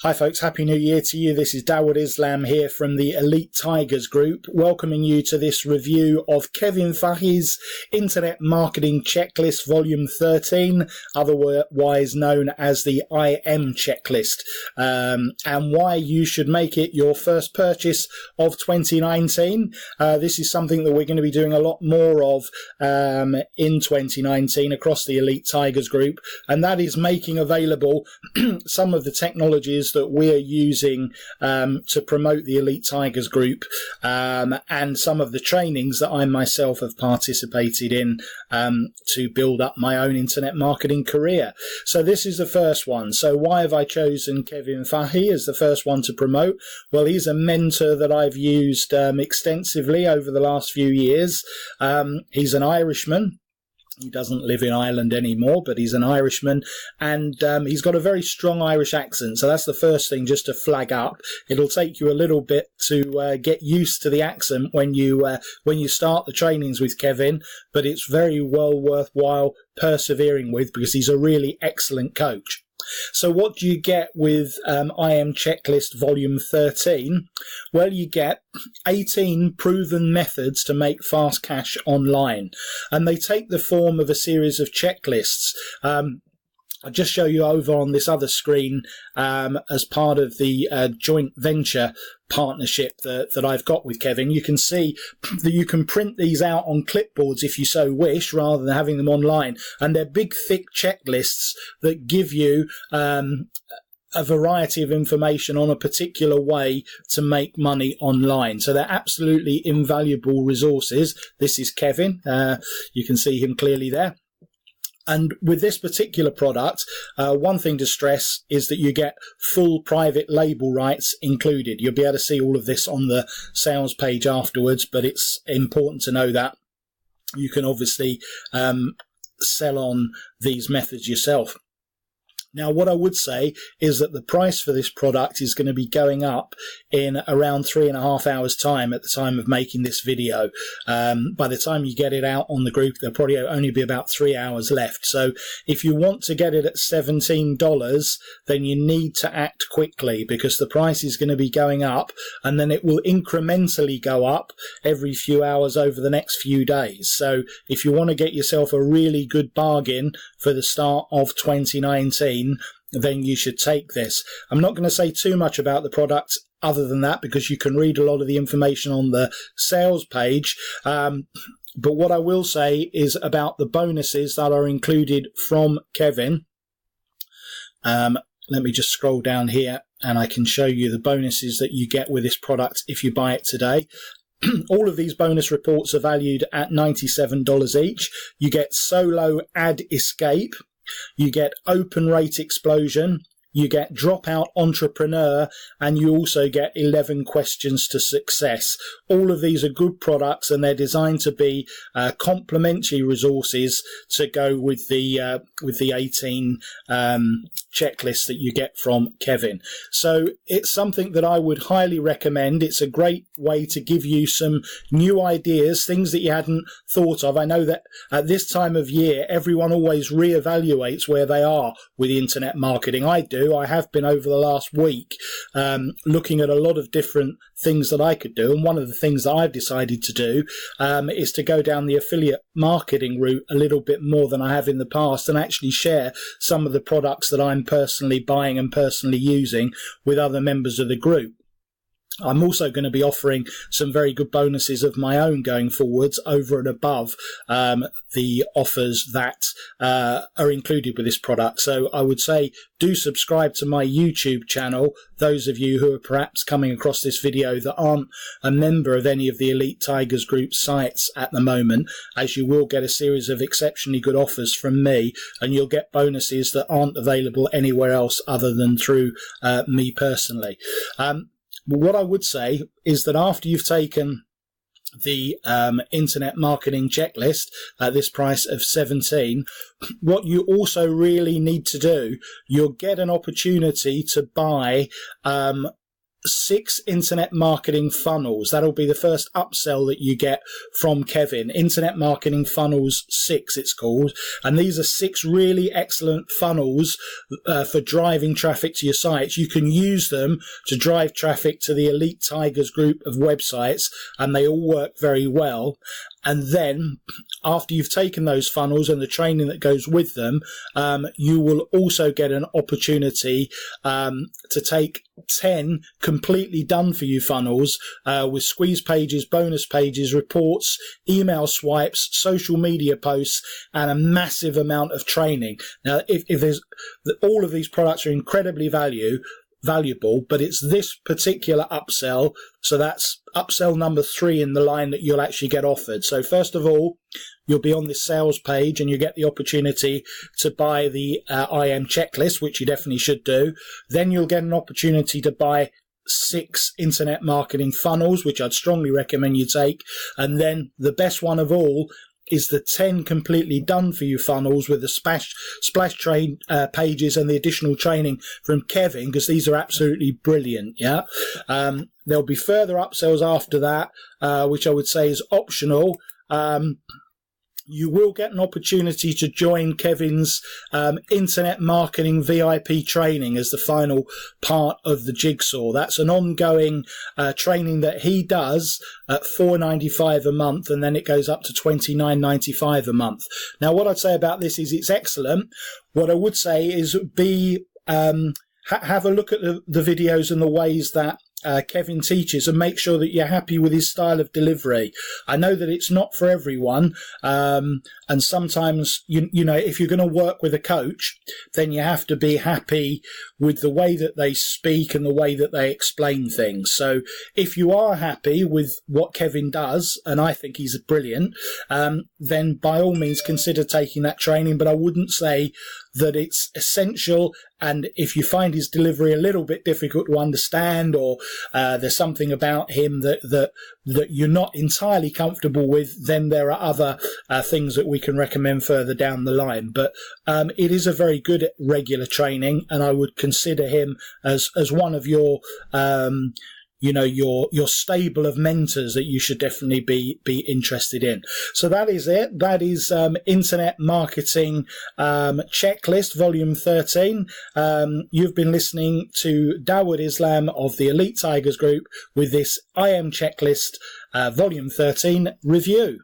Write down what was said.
Hi folks, Happy New Year to you. This is Dawud Islam here from the Elite Tigers Group, welcoming you to this review of Kevin Fahey's Internet Marketing Checklist Volume 13, otherwise known as the IM Checklist, and why you should make it your first purchase of 2019. This is something that we're going to be doing a lot more of in 2019 across the Elite Tigers Group, and that is making available some of the technologies that we're using to promote the Elite Tigers Group, and some of the trainings that I myself have participated in to build up my own internet marketing career. So this is the first one. So why have I chosen Kevin Fahey as the first one to promote? Well, he's a mentor that I've used extensively over the last few years. He's an Irishman. He doesn't live in Ireland anymore, but he's an Irishman, and he's got a very strong Irish accent. So that's the first thing just to flag up. It'll take you a little bit to get used to the accent when you start the trainings with Kevin, but it's very well worthwhile persevering with because he's a really excellent coach. So what do you get with IM Checklist Volume 13? Well, you get 18 proven methods to make fast cash online, and they take the form of a series of checklists. I'll just show you over on this other screen as part of the joint venture partnership that I've got with Kevin. You can see that you can print these out on clipboards if you so wish, rather than having them online. And they're big, thick checklists that give you a variety of information on a particular way to make money online. So they're absolutely invaluable resources. This is Kevin. You can see him clearly there. And with this particular product, one thing to stress is that you get full private label rights included. You'll be able to see all of this on the sales page afterwards, but it's important to know that you can obviously sell on these methods yourself. Now, what I would say is that the price for this product is going to be going up in around 3.5 hours time at the time of making this video. By the time you get it out on the group, there'll probably only be about 3 hours left. So if you want to get it at $17, then you need to act quickly because the price is going to be going up, and then it will incrementally go up every few hours over the next few days. So if you want to get yourself a really good bargain for the start of 2019, then you should take this. I'm not going to say too much about the product other than that because you can read a lot of the information on the sales page. But what I will say is about the bonuses that are included from Kevin. Let me just scroll down here and I can show you the bonuses that you get with this product if you buy it today. All of these bonus reports are valued at $97 each. You get solo ad escape. You get open rate explosion, you get dropout entrepreneur, and you also get 11 questions to success. All of these are good products and they're designed to be complementary resources to go with the 18 checklists that you get from Kevin. So it's something that I would highly recommend. It's a great way to give you some new ideas, things that you hadn't thought of. I know that at this time of year, everyone always reevaluates where they are with internet marketing. I do. I have been over the last week looking at a lot of different things that I could do. And one of the things that I've decided to do is to go down the affiliate marketing route a little bit more than I have in the past and actually share some of the products that I'm personally buying and personally using with other members of the group. I'm also going to be offering some very good bonuses of my own going forwards over and above the offers that are included with this product. So I would say do subscribe to my YouTube channel, those of you who are perhaps coming across this video that aren't a member of any of the Elite Tigers Group sites at the moment, as you will get a series of exceptionally good offers from me, and you'll get bonuses that aren't available anywhere else other than through me personally. But what I would say is that after you've taken the internet marketing checklist at this price of 17, what you also really need to do, you'll get an opportunity to buy 6 internet marketing funnels. That'll be the first upsell that you get from Kevin. Internet Marketing Funnels 6, it's called. And these are 6 really excellent funnels for driving traffic to your sites. You can use them to drive traffic to the Elite Tigers group of websites, and they all work very well. And then after you've taken those funnels and the training that goes with them, you will also get an opportunity to take 10 completely done for you funnels with squeeze pages, bonus pages, reports, email swipes, social media posts, and a massive amount of training. Now, if there's all of these products are incredibly valuable, but it's this particular upsell. So that's upsell number 3 in the line that you'll actually get offered. So first of all, you'll be on this sales page and you get the opportunity to buy the IM checklist, which you definitely should do. Then you'll get an opportunity to buy 6 internet marketing funnels, which I'd strongly recommend you take. And then the best one of all is the 10 completely done for you funnels with the splash train pages and the additional training from Kevin, because these are absolutely brilliant. Yeah. There'll be further upsells after that, which I would say is optional. You will get an opportunity to join Kevin's internet marketing VIP training as the final part of the jigsaw. That's an ongoing training that he does at $4.95 a month, and then it goes up to $29.95 a month. Now, what I'd say about this is it's excellent. What I would say is have a look at the videos and the ways that Kevin teaches, and make sure that you're happy with his style of delivery. I know that it's not for everyone, and sometimes you know, if you're going to work with a coach, then you have to be happy with the way that they speak and the way that they explain things. So if you are happy with what Kevin does, and I think he's brilliant, then by all means consider taking that training, but I wouldn't say that it's essential. And if you find his delivery a little bit difficult to understand, or there's something about him that you're not entirely comfortable with, then there are other things that we can recommend further down the line. But it is a very good regular training, and I would consider him as one of your your stable of mentors that you should definitely be interested in. So that is it. That is Internet Marketing Checklist, Volume 13. You've been listening to Dawood Islam of the Elite Tigers Group with this IM Checklist, Volume 13 review.